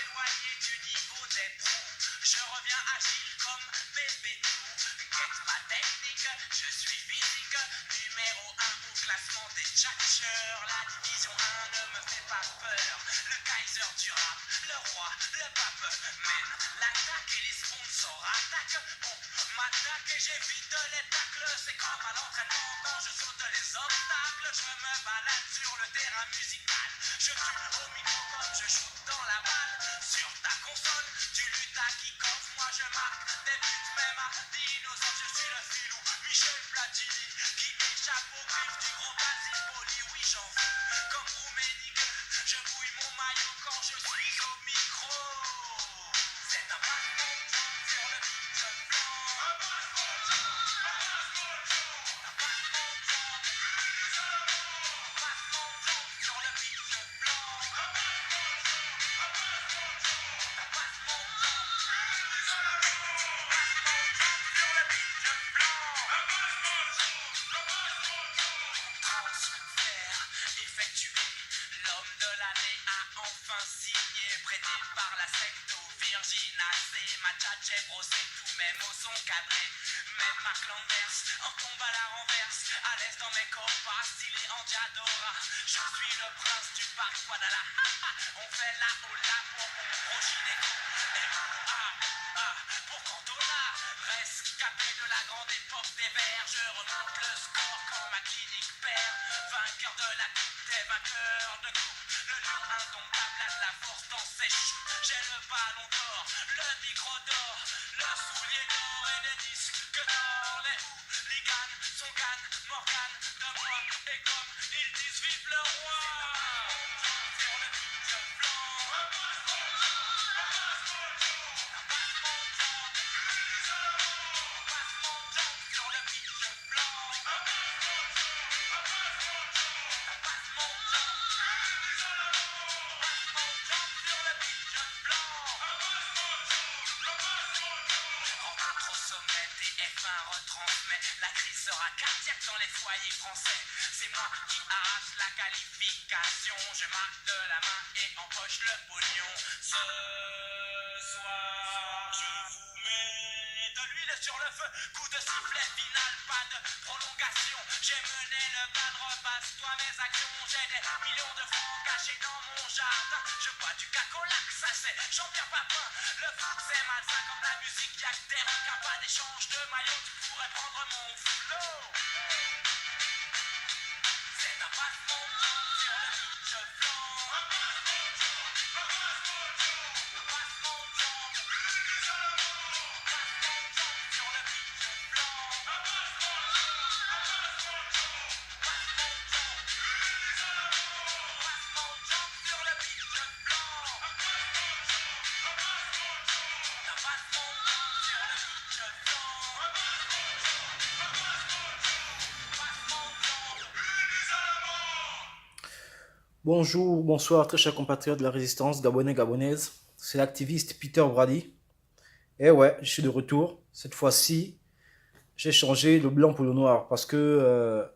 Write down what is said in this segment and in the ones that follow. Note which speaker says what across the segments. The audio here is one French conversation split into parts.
Speaker 1: éloigné du niveau des pros. Je reviens agile comme Pépétou. Quête ma technique, je suis physique. Numéro 1 au classement des tchatcheurs. La division 1 ne me fait pas peur. Le Kaiser du rap, le roi, le pape mène l'attaque et les sponsors attaquent. On m'attaque et j'évite les tacles. C'est comme à l'entraînement quand je saute les obstacles. Je me balade sur le terrain musical. Je tue au micro comme je shoot dans la balle. Sur ta console, tu luttes à kick-off. Moi je marque des buts même à dinosaures. Je suis le filou Michel Platini qui échappe au griffe du gros Basile Boli. Oui j'en veux comme Rouménique. Je bouille mon maillot quand je suis au micro. C'est un passement de temps sur le beat blanc. Un passement de temps. Un passement de temps. Passement de temps sur le beat blanc. Un passement de temps. Un passement de temps. Passement de temps sur le beat blanc. Un passement de temps. Transfert effectué. L'homme de l'année a enfin signé. Prêté par la secte au Virginacé. Ma tchatche est brossée, tous mes mots sont cadrés. Même Mark Landers en tombe à la renverse. À l'aise dans mes copas, stylé en Diadora. Je suis le prince du parc Guadala. On fait la hola pour mon gros gynéco. Pour Cantona. Rescapé de la grande époque des verts. Je remonte le score quand ma clinique perd. Vainqueur de la coupe des vainqueurs de coupe. Le lion indomptable a de la force dans ses choux. J'ai le ballon d'or, le micro d'or, le soulier d'or et les disques d'or. Les hooligans sont Gann, Morgan de moi. Et comme ils disent vive le roi. Sur le beat blanc. Un passement de temps. Passement de temps sur le beat blanc. Un passement de temps. Passement de temps. Passement de temps sur le beat blanc. Rencontre au sommet, TF1 retransmet. La crise sera cardiaque dans les foyers français. C'est moi qui arrache la qualification. Je marque de la main et empoche le pognon. Ce soir, je vous mets de l'huile sur le feu. Coup de sifflet final, pas de prolongation. J'ai mené le bal, repasse-toi mes actions. J'ai des millions de francs cachés dans mon jardin. Je bois du cacolac, ça c'est Jean-Pierre Papin. Le foot c'est malsain comme la musique, y'a que des requins, pas d'échange de maillot. Tu pourrais prendre mon flow. C'est un passement de temps sur le beat blanc. Un passement de temps. Un passement de temps. Passement de temps sur le beat blanc. Un passement de temps. Passement de temps. Passement de temps sur le beat blanc. Un passement de temps. Un passement de temps sur le beat blanc.
Speaker 2: Bonjour, bonsoir, très chers compatriotes de la résistance gabonais, gabonaise. C'est l'activiste Peter Brady. Et ouais, je suis de retour. Cette fois-ci, j'ai changé le blanc pour le noir parce que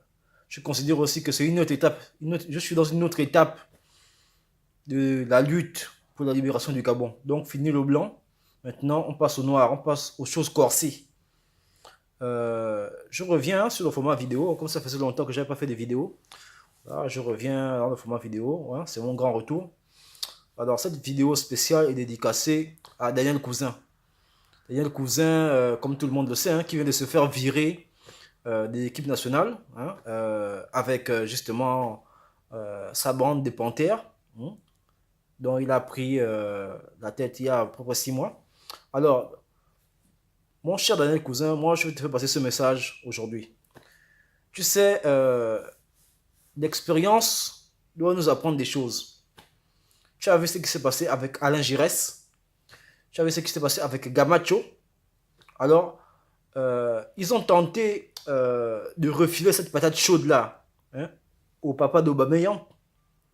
Speaker 2: je considère aussi que c'est une autre étape. Je suis dans une autre étape de la lutte pour la libération du Gabon. Donc, fini le blanc. Maintenant, on passe au noir, on passe aux choses corsées. Je reviens sur le format vidéo, comme ça faisait longtemps que je n'avais pas fait de vidéo. Là, je reviens dans le format vidéo, hein, c'est mon grand retour. Alors, cette vidéo spéciale est dédicacée à Daniel Cousin. Daniel Cousin, comme tout le monde le sait, hein, qui vient de se faire virer de l'équipe nationale, hein, avec justement sa bande des Panthères, hein, dont il a pris la tête il y a à peu près 6 mois. Alors, mon cher Daniel Cousin, moi je vais te faire passer ce message aujourd'hui. Tu sais, l'expérience doit nous apprendre des choses. Tu as vu ce qui s'est passé avec Alain Giresse. Tu as vu ce qui s'est passé avec Gamacho. Alors, ils ont tenté de refiler cette patate chaude-là, hein, au papa d'Aubameyang,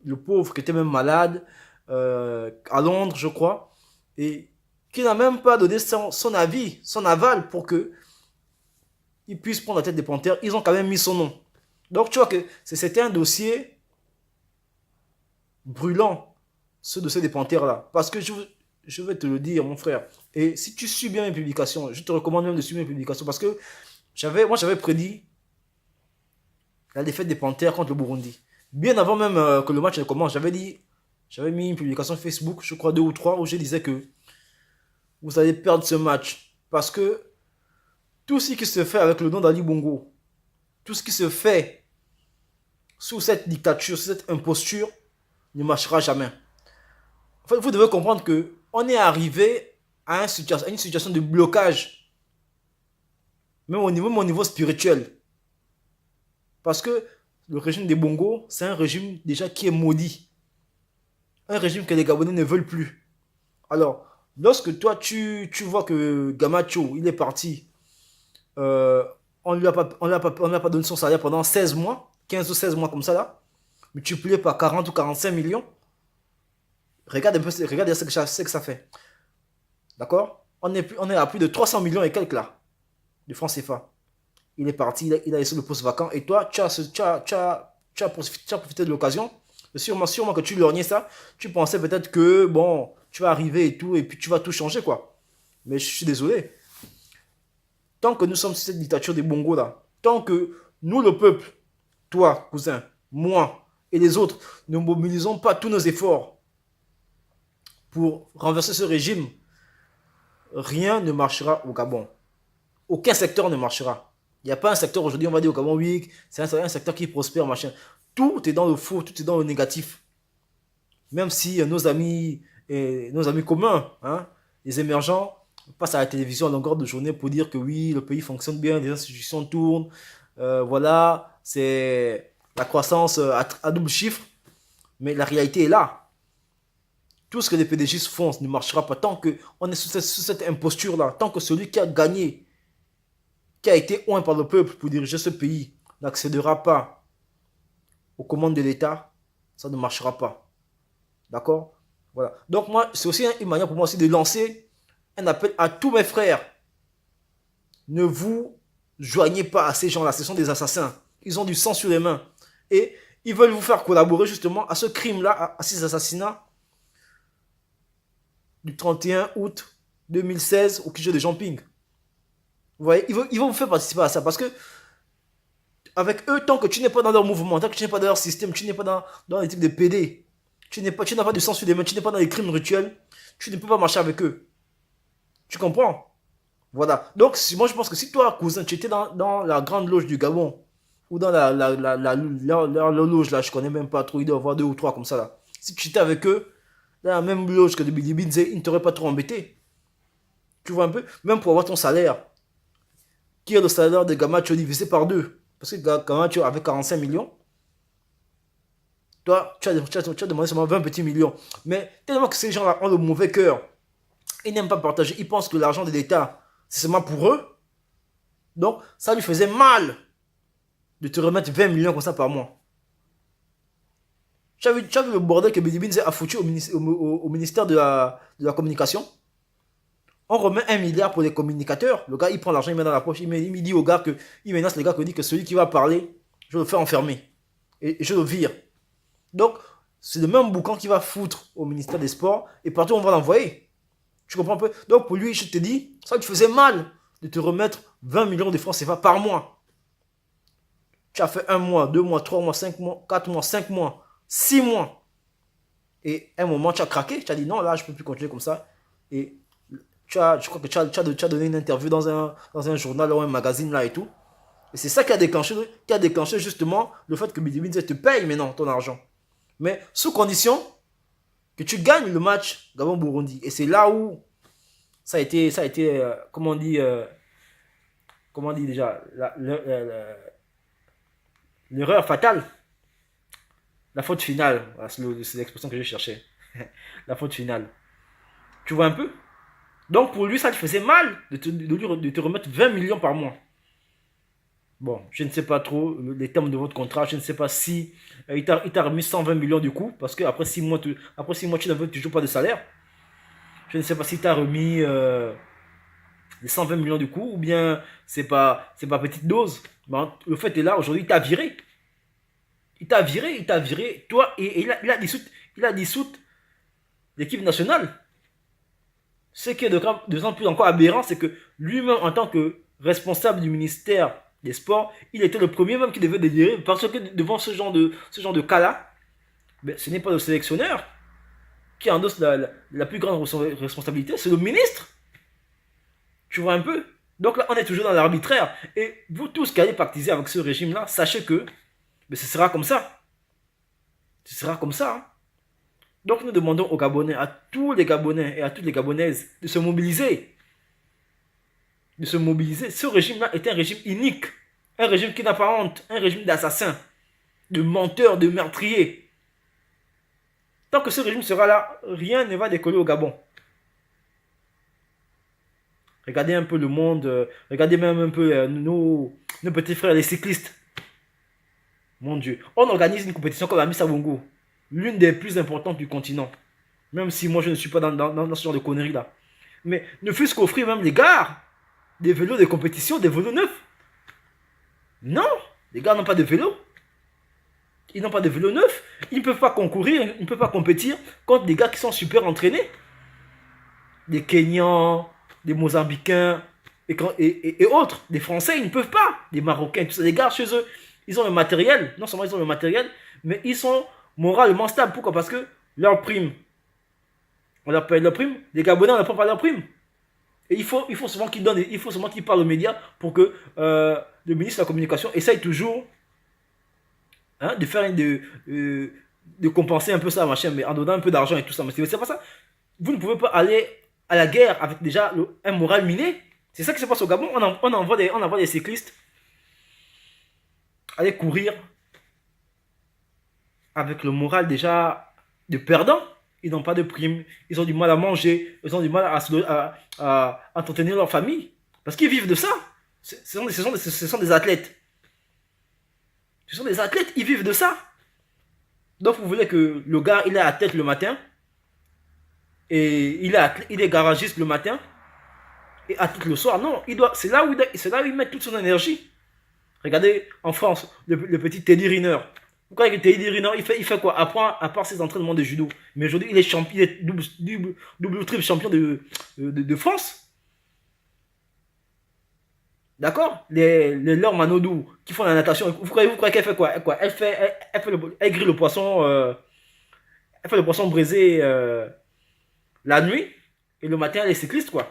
Speaker 2: le pauvre qui était même malade, à Londres, je crois, et qui n'a même pas donné son avis, son aval pour que il puisse prendre la tête des Panthères. Ils ont quand même mis son nom. Donc tu vois que c'était un dossier brûlant, ce dossier des Panthères là. Parce que Je vais te le dire, mon frère. Et si tu suis bien mes publications, je te recommande même de suivre mes publications parce que moi, j'avais prédit la défaite des Panthères contre le Burundi. Bien avant même que le match ne commence, j'avais mis une publication Facebook, je crois 2 ou 3, où je disais que vous allez perdre ce match. Parce que tout ce qui se fait avec le nom d'Ali Bongo, tout ce qui se fait sous cette dictature, sous cette imposture, ne marchera jamais. En fait, vous devez comprendre que on est arrivé à une situation de blocage, même au niveau spirituel. Parce que le régime des Bongo, c'est un régime déjà qui est maudit. Un régime que les Gabonais ne veulent plus. Alors, lorsque toi, tu vois que Gamacho, il est parti, on ne lui a pas donné son salaire pendant 16 mois, 15 ou 16 mois comme ça là, multiplié par 40 ou 45 millions, regarde un peu, regarde ce que ça fait. D'accord, on est à plus de 300 millions et quelques là, de francs CFA. Il est parti, il a laissé le poste vacant, et toi, tu as profité de l'occasion. Sûrement que tu lorgnais ça, tu pensais peut-être que, bon, tu vas arriver et tout, et puis tu vas tout changer, quoi. Mais je suis désolé. Tant que nous sommes sur cette dictature des Bongos, là, tant que nous, le peuple, toi, cousin, moi et les autres, ne mobilisons pas tous nos efforts pour renverser ce régime, rien ne marchera au Gabon. Aucun secteur ne marchera. Il n'y a pas un secteur aujourd'hui, on va dire au Gabon, oui, c'est un secteur qui prospère, machin. Tout est dans le faux, tout est dans le négatif. Même si nos amis communs, hein, les émergents, passent à la télévision à longueur de journée pour dire que oui, le pays fonctionne bien, les institutions tournent, voilà, c'est la croissance à double chiffre, mais la réalité est là. Tout ce que les PDG font ne marchera pas tant qu'on est sous cette imposture-là, tant que celui qui a gagné, qui a été oint par le peuple pour diriger ce pays, n'accédera pas aux commandes de l'État, ça ne marchera pas. D'accord? Voilà. Donc moi, c'est aussi une manière pour moi aussi de lancer un appel à tous mes frères. Ne vous joignez pas à ces gens-là, ce sont des assassins. Ils ont du sang sur les mains. Et ils veulent vous faire collaborer justement à ce crime-là, à ces assassinats du 31 août 2016 au QG de Jean-Ping. Vous voyez, ils vont vous faire participer à ça parce que avec eux, tant que tu n'es pas dans leur mouvement, tant que tu n'es pas dans leur système, tu n'es pas dans les types de PD, tu n'as pas de sang sur les mains, tu n'es pas dans les crimes rituels, tu ne peux pas marcher avec eux. Tu comprends? Voilà. Donc, moi, je pense que si toi, cousin, tu étais dans la grande loge du Gabon, ou dans la loge, là, je connais même pas trop, il doit y avoir 2 ou 3 comme ça, là. Si tu étais avec eux, dans la même loge que de Billy Binze, ils ne t'auraient pas trop embêté. Tu vois un peu? Même pour avoir ton salaire, qui est le salaire de Gamacho divisé par 2. Parce que Gamacho avait 45 millions. Toi, tu as demandé seulement 20 petits millions. Mais tellement que ces gens-là ont le mauvais cœur, ils n'aiment pas partager, ils pensent que l'argent de l'État, c'est seulement pour eux. Donc, ça lui faisait mal de te remettre 20 millions comme ça par mois. Tu as vu le bordel que Billy a foutu au ministère de la Communication? On remet 1 milliard pour les communicateurs. Le gars, il prend l'argent, il met dans la poche. Il dit au gars que, il menace le gars qui dit que celui qui va parler, je le fais enfermer. Et je le vire. Donc, c'est le même boucan qui va foutre au ministère des Sports. Et partout, on va l'envoyer. Tu comprends un peu? Donc, pour lui, je te dis, ça te faisait mal de te remettre 20 millions de francs CFA par mois. Tu as fait 1 mois, 2 mois, 3 mois, 5 mois, 4 mois, 5 mois, 6 mois. Et à un moment, tu as craqué. Tu as dit non, là, je ne peux plus continuer comme ça. Et je crois que tu as donné une interview dans un journal ou un magazine là et tout. Et c'est ça qui a déclenché justement le fait que Billy Binze te paye maintenant ton argent. Mais sous condition que tu gagnes le match Gabon-Burundi. Et c'est là où ça a été comment on dit déjà, l'erreur fatale. La faute finale. Voilà, c'est l'expression que je cherchais. La faute finale. Tu vois un peu? Donc pour lui, ça te faisait mal de te remettre 20 millions par mois. Bon, je ne sais pas trop les termes de votre contrat. Je ne sais pas si il t'a remis 120 millions du coup, parce qu'après 6 mois, tu n'avais toujours pas de salaire. Je ne sais pas si tu as remis les 120 millions du coup, ou bien c'est pas petite dose. Mais le fait est là, aujourd'hui, il t'a viré. Il t'a viré, toi, et il a dissout l'équipe nationale. Ce qui est de plus en plus encore aberrant, c'est que lui-même, en tant que responsable du ministère des Sports, il était le premier même qui devait délirer, parce que devant ce genre de cas-là, ben, ce n'est pas le sélectionneur qui endosse la plus grande responsabilité, c'est le ministre. Tu vois un peu? Donc là, on est toujours dans l'arbitraire. Et vous tous qui allez pactiser avec ce régime-là, sachez que ben, ce sera comme ça. Ce sera comme ça. Hein. Donc nous demandons aux Gabonais, à tous les Gabonais et à toutes les Gabonaises de se mobiliser. De se mobiliser. Ce régime-là est un régime inique. Un régime qui n'a pas honte. Un régime d'assassins, de menteurs, de meurtriers. Tant que ce régime sera là, rien ne va décoller au Gabon. Regardez un peu le monde, regardez même un peu nos petits frères, les cyclistes. Mon Dieu. On organise une compétition comme la Miss Abongo, l'une des plus importantes du continent. Même si moi je ne suis pas dans ce genre de conneries là. Mais ne fût-ce qu'offrir même les gars des vélos de compétition, des vélos neufs. Non, les gars n'ont pas de vélos. Ils n'ont pas de vélos neufs. Ils ne peuvent pas concourir, ils ne peuvent pas compétir contre des gars qui sont super entraînés. Des Kenyans, des Mozambicains et autres. Des Français, ils ne peuvent pas. Des Marocains, tout ça. Les gars chez eux, ils ont le matériel. Non seulement ils ont le matériel, mais ils sont moralement stables. Pourquoi? Parce que leur prime, on leur paye leur prime. Les Gabonais, on ne prend pas leur prime. Et il faut souvent qu'ils donnent, il faut souvent qu'ils parlent aux médias pour que le ministre de la Communication essaye toujours de faire de compenser un peu ça, machin, mais en donnant un peu d'argent et tout ça. Mais c'est pas ça. Vous ne pouvez pas aller à la guerre avec déjà un moral miné. C'est ça qui se passe au Gabon. On envoie des cyclistes aller courir avec le moral déjà de perdant. Ils n'ont pas de prime, ils ont du mal à manger, ils ont du mal à entretenir leur famille. Parce qu'ils vivent de ça. Ce sont des athlètes. Ce sont des athlètes, ils vivent de ça. Donc vous voulez que le gars, il est à tête le matin, et il est garagiste le matin, et à tête le soir. Non, c'est là où il met toute son énergie. Regardez, en France, le petit Teddy Riner. Pourquoi Teddy Riner, il fait quoi à part ses entraînements de judo. Mais aujourd'hui, il est champion, il est double ou triple champion de France. D'accord. Les Laure Manodou qui font la natation, vous croyez qu'elle fait quoi? Elle grille le poisson, elle fait le poisson braisé la nuit, et le matin, elle est cycliste, quoi.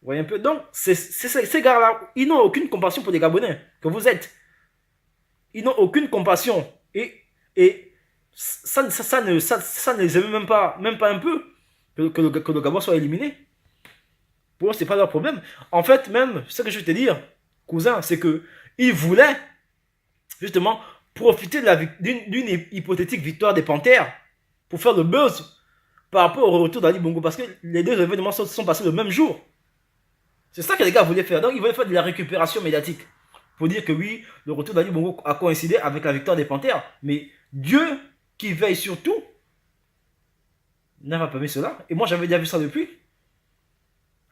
Speaker 2: Vous voyez un peu? Donc, ces gars-là, ils n'ont aucune compassion pour les Gabonais que vous êtes. Ils n'ont aucune compassion. Et ça ne les aime même pas un peu que le Gabon soit éliminé. Pour eux, c'est pas leur problème. En fait, même, ce que je vais te dire, cousin, c'est que ils voulaient justement profiter d'une hypothétique victoire des Panthères pour faire le buzz par rapport au retour d'Ali Bongo, parce que les deux événements sont passés le même jour. C'est ça que les gars voulaient faire. Donc, ils voulaient faire de la récupération médiatique pour dire que oui, le retour d'Ali Bongo a coïncidé avec la victoire des Panthères. Mais Dieu, qui veille sur tout, n'a pas permis cela. Et moi, j'avais déjà vu ça depuis.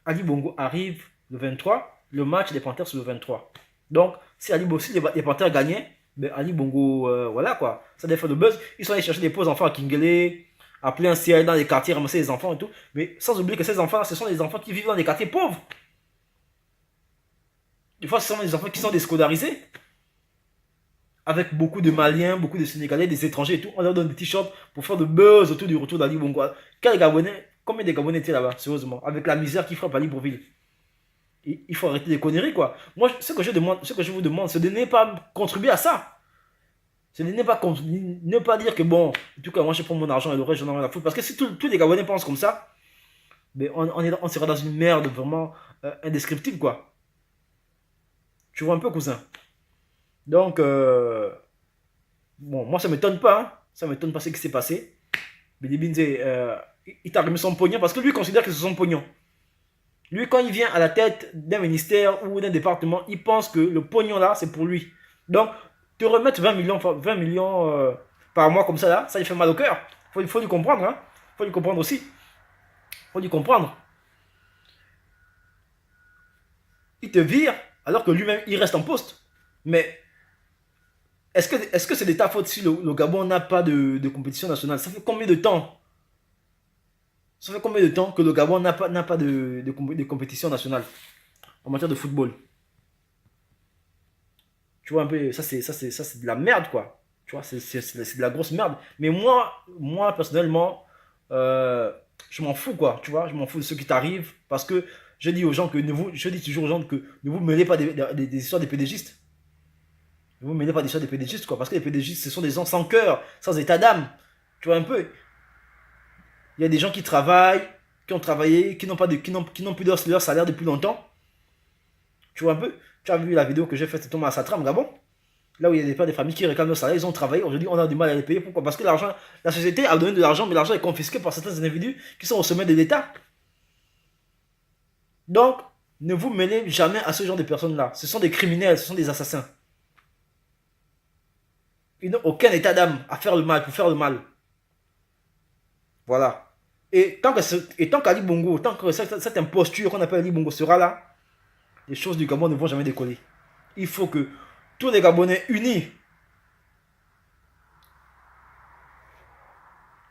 Speaker 2: Ali Bongo arrive le 23, le match des Panthères c'est le 23. Donc, si les Panthères gagnaient, ben Ali Bongo, voilà quoi, ça devait faire le buzz. Ils sont allés chercher des pauvres enfants à Kingele, appeler un CIA dans les quartiers, ramasser les enfants et tout. Mais sans oublier que ces enfants, ce sont des enfants qui vivent dans des quartiers pauvres. Des fois, ce sont des enfants qui sont déscolarisés. Avec beaucoup de Maliens, beaucoup de Sénégalais, des étrangers et tout. On leur donne des t-shirts pour faire le buzz autour du retour d'Ali Bongo. Quel Gabonais, combien de Gabonais étaient là-bas, sérieusement, avec la misère qui frappe à Libreville. Il faut arrêter les conneries, quoi. Moi, ce que je vous demande, c'est de ne pas contribuer à ça. C'est de ne pas dire que bon, en tout cas, moi je prends mon argent et le reste, j'en ai rien à foutre. Parce que si tous les Gabonais pensent comme ça, ben on sera dans une merde vraiment indescriptible, quoi. Tu vois un peu, cousin. Donc, bon, moi ça m'étonne pas, hein. Ça m'étonne pas ce qui s'est passé. Billy Binze, il t'a remis son pognon parce que lui il considère que c'est son pognon. Lui, quand il vient à la tête d'un ministère ou d'un département, il pense que le pognon là, c'est pour lui. Donc, te remettre 20 millions par mois comme ça là, ça lui fait mal au cœur. Il faut lui comprendre, hein. Faut lui comprendre aussi. Faut lui comprendre. Il te vire alors que lui-même, il reste en poste. Mais est-ce que c'est de ta faute si le Gabon n'a pas de compétition nationale? Ça fait combien de temps? Ça fait combien de temps que le Gabon n'a pas de compétition nationale en matière de football? Tu vois un peu, ça c'est de la merde, quoi. Tu vois, c'est de la grosse merde. Mais moi personnellement, euh, je m'en fous, quoi. Tu vois, je m'en fous de ce qui t'arrive. Parce que je dis aux gens que je dis toujours aux gens que ne vous mêlez pas des histoires des pédégistes. Ne vous mêlez pas des histoires des pédégistes, quoi. Parce que les pédégistes, ce sont des gens sans cœur, sans état d'âme. Tu vois un peu. Il y a des gens qui travaillent, qui ont travaillé, qui n'ont plus leur salaire depuis longtemps. Tu vois un peu. Tu as vu la vidéo que j'ai faite, c'est Thomas Satram, Gabon. Là où il y a des pères de famille qui réclament le salaire, ils ont travaillé, aujourd'hui on a du mal à les payer. Pourquoi? Parce que l'argent, la société a donné de l'argent, mais l'argent est confisqué par certains individus qui sont au sommet de l'État. Donc, ne vous mêlez jamais à ce genre de personnes-là. Ce sont des criminels, ce sont des assassins. Ils n'ont aucun état d'âme à faire le mal, pour faire le mal. Voilà. Et tant qu'Ali Bongo, tant que cette imposture qu'on appelle Ali Bongo sera là, les choses du Gabon ne vont jamais décoller. Il faut que tous les Gabonais unis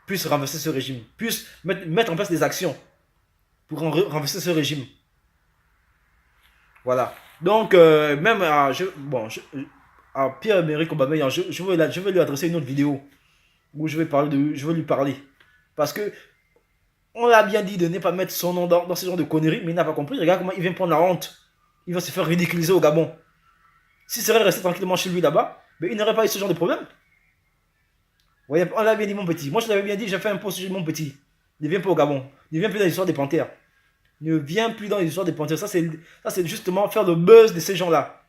Speaker 2: puissent renverser ce régime, puissent mettre en place des actions pour renverser ce régime. Voilà. Donc, même à Pierre-Emerick Aubameyang, je vais lui adresser une autre vidéo où je vais lui parler. Parce que on l'a bien dit de ne pas mettre son nom dans ce genre de conneries, mais il n'a pas compris. Regarde comment il vient prendre la honte. Il va se faire ridiculiser au Gabon. S'il serait resté tranquillement chez lui là-bas, mais il n'aurait pas eu ce genre de problème. Ouais, on l'a bien dit, mon petit. Moi, je l'avais bien dit, j'ai fait un post sur mon petit. Ne viens pas au Gabon. Ne viens plus dans l'histoire des panthères. Ne viens plus dans l'histoire des panthères. Ça, c'est justement faire le buzz de ces gens-là.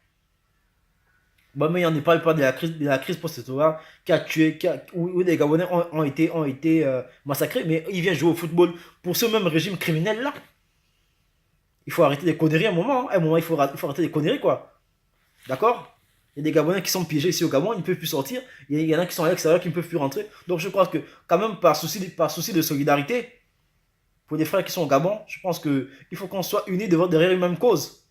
Speaker 2: Bon, mais on ne parle pas de la crise post-électorale qui a tué, où les Gabonais ont été massacrés, mais il vient jouer au football pour ce même régime criminel-là. Il faut arrêter les conneries à un moment. À un moment, il faut arrêter les conneries, quoi. D'accord? Il y a des Gabonais qui sont piégés ici au Gabon, ils ne peuvent plus sortir. Il y en a qui sont à l'extérieur, qui ne peuvent plus rentrer. Donc je crois que, quand même, par souci de solidarité, pour les frères qui sont au Gabon, je pense qu'il faut qu'on soit unis derrière une même cause.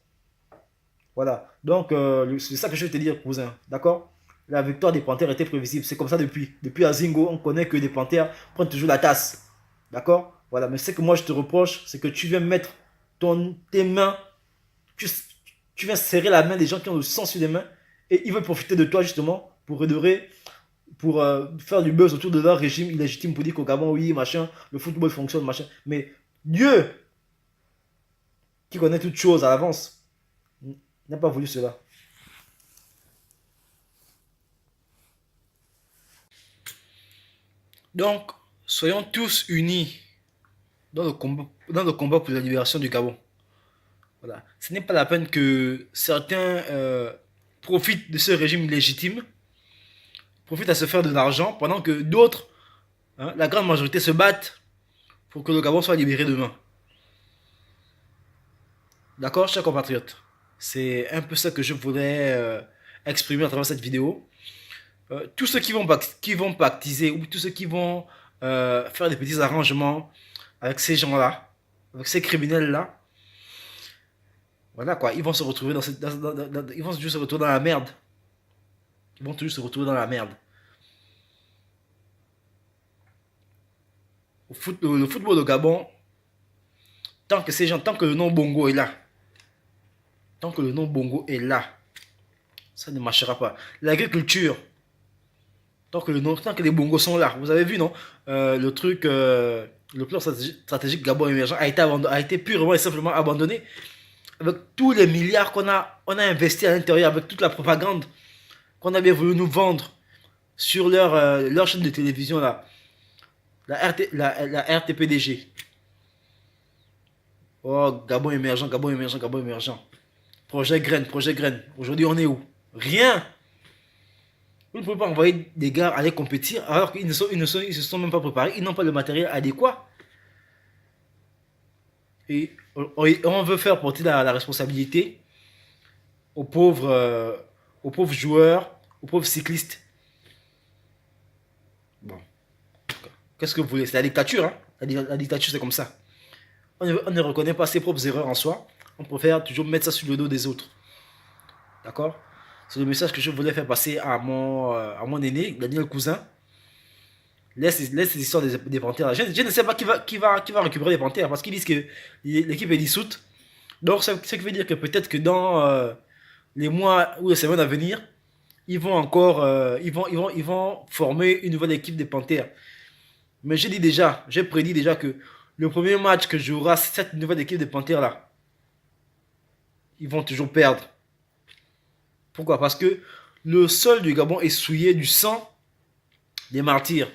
Speaker 2: Voilà. Donc, c'est ça que je vais te dire, cousin. D'accord? La victoire des Panthères était prévisible. C'est comme ça depuis. Depuis Azingo, on connaît que les Panthères prennent toujours la tasse. D'accord? Voilà. Mais ce que moi je te reproche, c'est que tu viens mettre tes mains, tu, tu viens serrer la main des gens qui ont le sang sur les mains et ils veulent profiter de toi justement pour redorer, pour faire du buzz autour de leur régime illégitime pour dire qu'au Gabon, oui, machin, le football fonctionne, machin. Mais Dieu, qui connaît toutes choses à l'avance, n'a pas voulu cela. Donc, soyons tous unis dans le combat pour la libération du Gabon. Voilà. Ce n'est pas la peine que certains profitent de ce régime illégitime, profitent à se faire de l'argent, pendant que d'autres, hein, la grande majorité, se battent pour que le Gabon soit libéré demain. D'accord, chers compatriotes? C'est un peu ça que je voulais exprimer à travers cette vidéo. Tous ceux qui vont pactiser ou tous ceux qui vont faire des petits arrangements avec ces gens-là, avec ces criminels-là, voilà quoi, ils vont se retrouver ils vont juste se retrouver dans la merde. Ils vont toujours se retrouver dans la merde. Le football au Gabon, tant que le nom Bongo est là, tant que le nom Bongo est là, ça ne marchera pas. L'agriculture, tant que les bongos sont là, vous avez vu, non? Le plan stratégique Gabon émergent a été purement et simplement abandonné. Avec tous les milliards on a investi à l'intérieur, avec toute la propagande qu'on a bien voulu nous vendre sur leur chaîne de télévision, là, la RTPDG. Oh, Gabon émergent, Gabon émergent, Gabon émergent. Projet graine, projet graine. Aujourd'hui, on est où? Rien. Vous ne pouvez pas envoyer des gars aller compétir alors qu'ils ne se sont même pas préparés, ils n'ont pas le matériel adéquat. Et on veut faire porter la responsabilité aux aux pauvres joueurs, aux pauvres cyclistes. Bon, qu'est-ce que vous voulez? C'est la dictature, hein? La dictature, c'est comme ça. On ne reconnaît pas ses propres erreurs en soi. On préfère toujours mettre ça sur le dos des autres. D'accord? C'est le message que je voulais faire passer à mon aîné, Daniel Cousin. Laisse les histoires des Panthères là. Je ne sais pas qui va récupérer les Panthères parce qu'ils disent que l'équipe est dissoute. Donc, ça veut dire que peut-être que dans les mois ou les semaines à venir, ils vont encore ils vont former une nouvelle équipe des Panthères. Mais j'ai prédit déjà que le premier match que jouera cette nouvelle équipe des Panthères là, ils vont toujours perdre. Pourquoi? Parce que le sol du Gabon est souillé du sang des martyrs.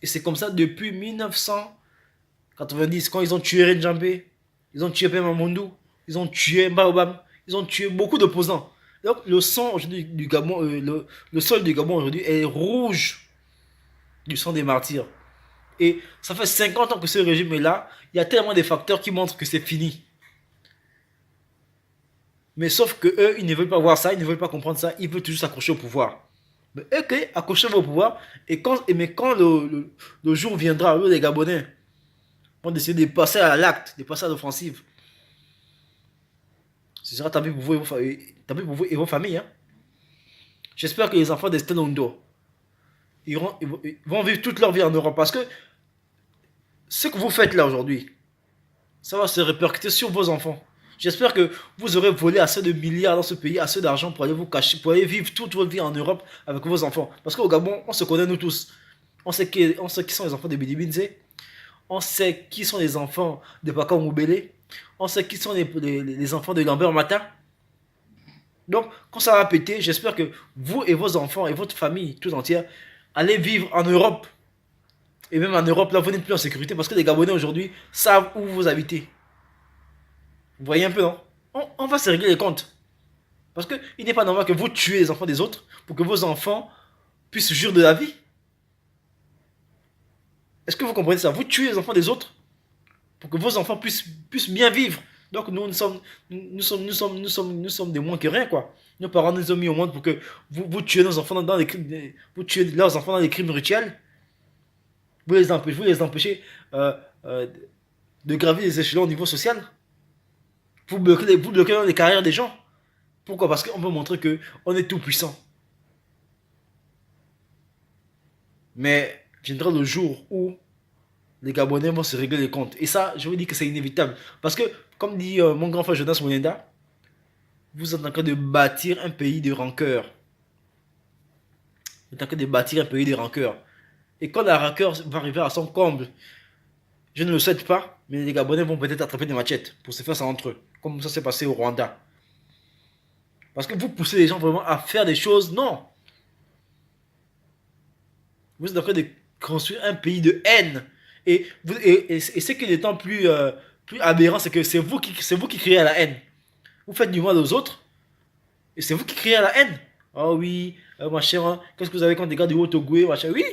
Speaker 2: Et c'est comme ça depuis 1990, quand ils ont tué Renjambe, ils ont tué Pema Mondou, ils ont tué Baobam, ils ont tué beaucoup d'opposants. Donc le sang du Gabon, le sol du Gabon aujourd'hui est rouge du sang des martyrs. Et ça fait 50 ans que ce régime est là. Il y a tellement de facteurs qui montrent que c'est fini. Mais sauf que eux, ils ne veulent pas voir ça, ils ne veulent pas comprendre ça, ils veulent toujours s'accrocher au pouvoir. Mais ok, accrochez-vous au pouvoir. Mais quand le jour viendra où les Gabonais vont décider de passer à l'acte, de passer à l'offensive, ce sera tant pis pour vous et vos familles. Hein. J'espère que les enfants d'Estelle Ondo ils vont vivre toute leur vie en Europe. Parce que ce que vous faites là aujourd'hui, ça va se répercuter sur vos enfants. J'espère que vous aurez volé assez de milliards dans ce pays, assez d'argent pour aller vous cacher, pour aller vivre toute votre vie en Europe avec vos enfants. Parce qu'au Gabon, on se connaît nous tous. On sait qui sont les enfants de Bidi Binze. On sait qui sont les enfants de Paka Moubele. On sait qui sont les enfants de Lambert Matin. Donc, quand ça va péter, j'espère que vous et vos enfants et votre famille tout entière allez vivre en Europe. Et même en Europe, là, vous n'êtes plus en sécurité parce que les Gabonais aujourd'hui savent où vous habitez. Vous voyez un peu, non? On va se régler les comptes. Parce qu'il n'est pas normal que vous tuez les enfants des autres pour que vos enfants puissent jouir de la vie. Est-ce que vous comprenez ça? Vous tuez les enfants des autres pour que vos enfants puissent bien vivre. Donc nous sommes des moins que rien, quoi. Nos parents nous ont mis au monde pour que vous tuez nos enfants dans les crimes, vous tuez leurs enfants dans les crimes rituels. Vous les empêchez de gravir les échelons au niveau social. Vous bloquez dans les carrières des gens. Pourquoi? Parce qu'on veut montrer qu'on est tout puissant. Mais viendra le jour où les Gabonais vont se régler les comptes. Et ça, je vous dis que c'est inévitable. Parce que, comme dit mon grand frère Jonas Monenda, vous êtes en train de bâtir un pays de rancœur. Vous êtes en train de bâtir un pays de rancœur. Et quand la rancœur va arriver à son comble, je ne le souhaite pas, mais les Gabonais vont peut-être attraper des machettes pour se faire ça entre eux. Comme ça s'est passé au Rwanda. Parce que vous poussez les gens vraiment à faire des choses. Non. Vous êtes en train de construire un pays de haine. Et ce qui est étant plus aberrant, c'est que c'est vous qui créez la haine. Vous faites du mal aux autres. Et c'est vous qui créez la haine. Oh oui, machin, hein, qu'est-ce que vous avez contre les gars du Haut-Togoué, machin. Oui.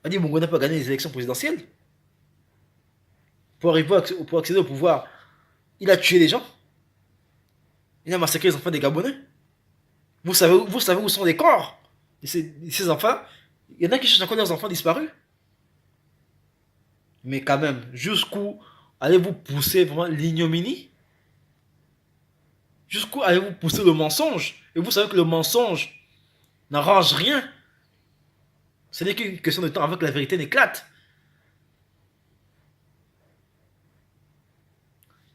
Speaker 2: Ali Bongo n'a pas gagné les élections présidentielles. Pour accéder au pouvoir, il a tué des gens. Il a massacré les enfants des Gabonais. Vous savez où sont les corps de ces enfants. Il y en a qui cherchent encore leurs enfants disparus. Mais quand même, jusqu'où allez-vous pousser vraiment l'ignominie? Jusqu'où allez-vous pousser le mensonge? Et vous savez que le mensonge n'arrange rien. Ce n'est qu'une question de temps avant que la vérité n'éclate.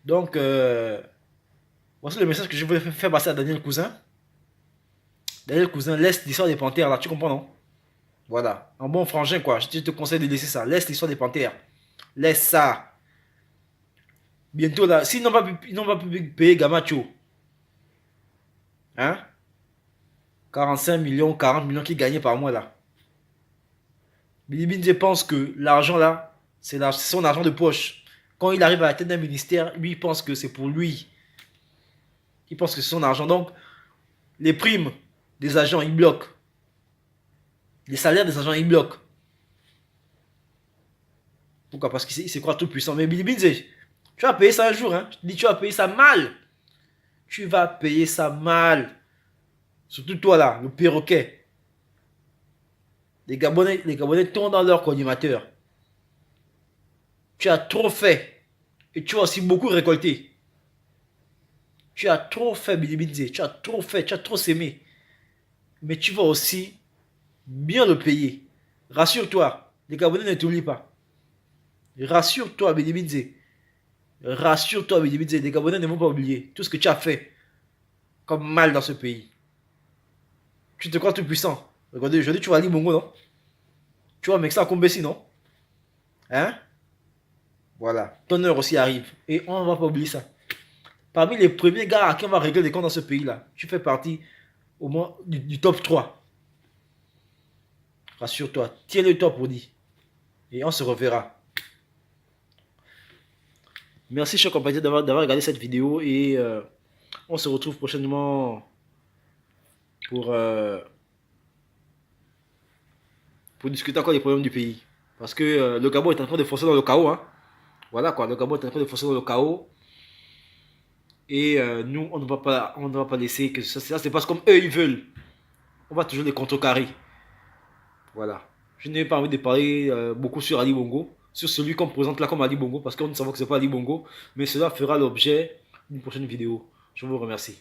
Speaker 2: Donc, voici le message que je voulais faire passer à Daniel Cousin. Daniel Cousin, laisse l'histoire des panthères là, tu comprends, non? Voilà, un bon frangin quoi, je te conseille de laisser ça. Laisse l'histoire des panthères. Laisse ça. Bientôt là, s'ils n'ont pas pu payer Gamacho, hein? 45 millions, 40 millions qu'il gagnait par mois là. Bilibinze pense que l'argent là, c'est son argent de poche. Quand il arrive à la tête d'un ministère, lui il pense que c'est pour lui. Il pense que c'est son argent. Donc, les primes des agents, ils bloquent. Les salaires des agents, ils bloquent. Pourquoi? Parce qu'il se croit tout puissant. Mais Billy Binze, tu vas payer ça un jour. Hein. Je te dis, tu vas payer ça mal. Tu vas payer ça mal. Surtout toi là, le perroquet. Les Gabonais tournent dans leur collimateur. Tu as trop fait. Et tu as aussi beaucoup récolté. Tu as trop fait, Billy Binze. Tu as trop fait. Tu as trop sémé. mais tu vas aussi bien le payer. Rassure-toi, les Gabonais ne t'oublient pas. Rassure-toi, Bédébidze. Rassure-toi, Bédébidze, les Gabonais ne vont pas oublier tout ce que tu as fait comme mal dans ce pays. Tu te crois tout puissant. Regardez, aujourd'hui, tu vas à Libongo, non? Tu vois, mec, ça a Kombesi, non? Hein? Voilà. Ton heure aussi arrive. Et on ne va pas oublier ça. Parmi les premiers gars à qui on va régler des comptes dans ce pays-là, tu fais partie au moins du top 3. Rassure-toi. Tiens-le toi pour dire. Et on se reverra. Merci, chers compagnons, d'avoir regardé cette vidéo. Et on se retrouve prochainement pour, euh, pour discuter encore des problèmes du pays. Parce que le Gabon est en train de foncer dans le chaos. Hein. Voilà quoi, le Gabon est en train de foncer dans le chaos. Et nous, on ne va pas laisser que ça se passe comme eux ils veulent. On va toujours les contrecarrer. Voilà. Je n'ai pas envie de parler beaucoup sur Ali Bongo, sur celui qu'on présente là comme Ali Bongo, parce qu'on ne sait pas que ce n'est pas Ali Bongo, mais cela fera l'objet d'une prochaine vidéo. Je vous remercie.